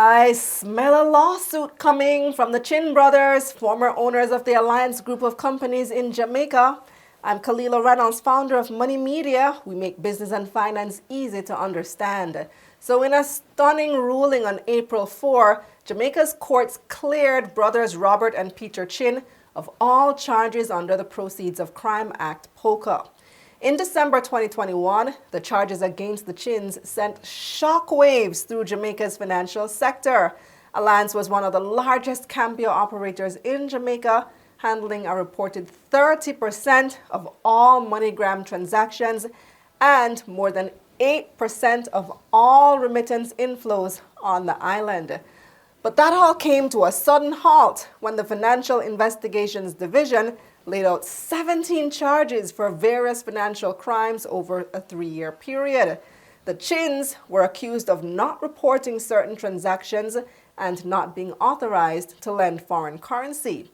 I smell a lawsuit coming from the Chin brothers, former owners of the Alliance Group of companies in Jamaica. I'm Kalila Reynolds, founder of Money Media. We make business and finance easy to understand. So in a stunning ruling on April 4, Jamaica's courts cleared brothers Robert and Peter Chin of all charges under the Proceeds of Crime Act, POCA. In December 2021, the charges against the Chins sent shockwaves through Jamaica's financial sector. Alliance was one of the largest Cambio operators in Jamaica, handling a reported 30% of all MoneyGram transactions and more than 8% of all remittance inflows on the island. But that all came to a sudden halt when the Financial Investigations Division laid out 17 charges for various financial crimes over a 3-year period. The Chins were accused of not reporting certain transactions and not being authorized to lend foreign currency.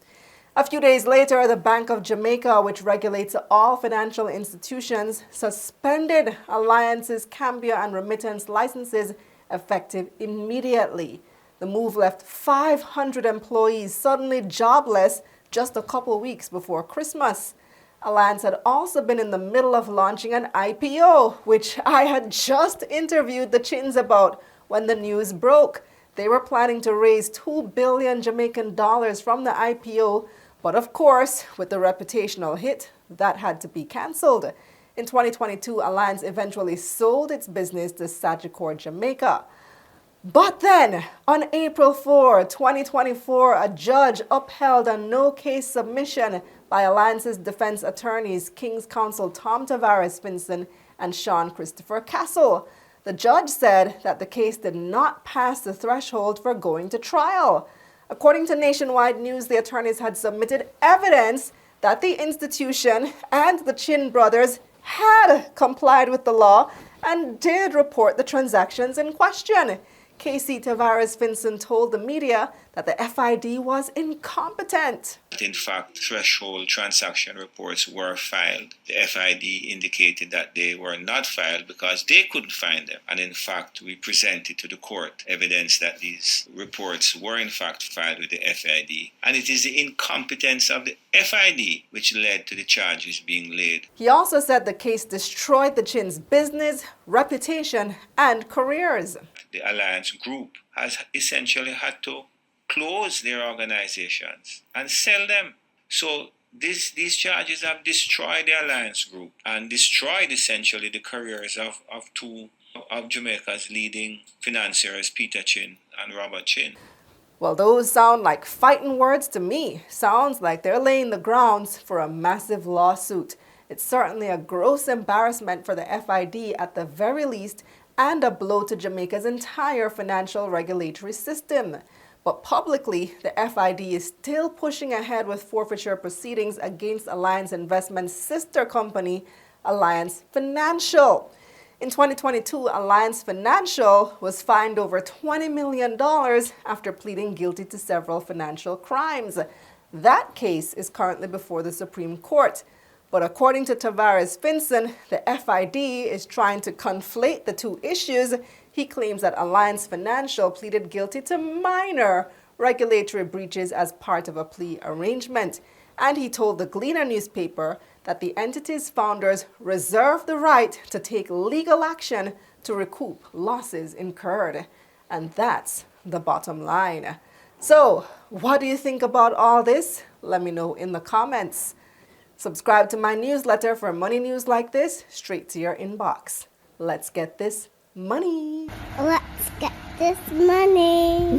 A few days later, the Bank of Jamaica, which regulates all financial institutions, suspended Alliance's Cambio and remittance licenses effective immediately. The move left 500 employees suddenly jobless just a couple weeks before Christmas. Alliance had also been in the middle of launching an IPO, which I had just interviewed the Chins about when the news broke. They were planning to raise 2 billion Jamaican dollars from the IPO, but of course, with the reputational hit, that had to be cancelled. In 2022, Alliance eventually sold its business to Sagicor Jamaica. But then, on April 4, 2024, a judge upheld a no-case submission by Alliance's defense attorneys, King's Counsel Tom Tavares Finson and Sean Christopher Castle. The judge said that the case did not pass the threshold for going to trial. According to Nationwide News, the attorneys had submitted evidence that the institution and the Chin brothers had complied with the law and did report the transactions in question. KC Tavares Finson told the media that the FID was incompetent. In fact, threshold transaction reports were filed. The FID indicated that they were not filed because they couldn't find them. And in fact, we presented to the court evidence that these reports were in fact filed with the FID. And it is the incompetence of the FID which led to the charges being laid. He also said the case destroyed the Chin's business, reputation, and careers. The Alliance Group has essentially had to close their organizations and sell them. So these charges have destroyed the Alliance Group and destroyed essentially the careers of two of Jamaica's leading financiers, Peter Chin and Robert Chin. Well, those sound like fighting words to me. Sounds like they're laying the grounds for a massive lawsuit. It's certainly a gross embarrassment for the FID at the very least, and a blow to Jamaica's entire financial regulatory system. But publicly, the FID is still pushing ahead with forfeiture proceedings against Alliance Investment's sister company, Alliance Financial. In 2022, Alliance Financial was fined over $20 million after pleading guilty to several financial crimes. That case is currently before the Supreme Court. But according to Tavares Finson, the FID is trying to conflate the two issues. He claims that Alliance Financial pleaded guilty to minor regulatory breaches as part of a plea arrangement. And he told the Gleaner newspaper that the entity's founders reserve the right to take legal action to recoup losses incurred. And that's the bottom line. So, what do you think about all this? Let me know in the comments. Subscribe to my newsletter for money news like this straight to your inbox. Let's get this money. Let's get this money.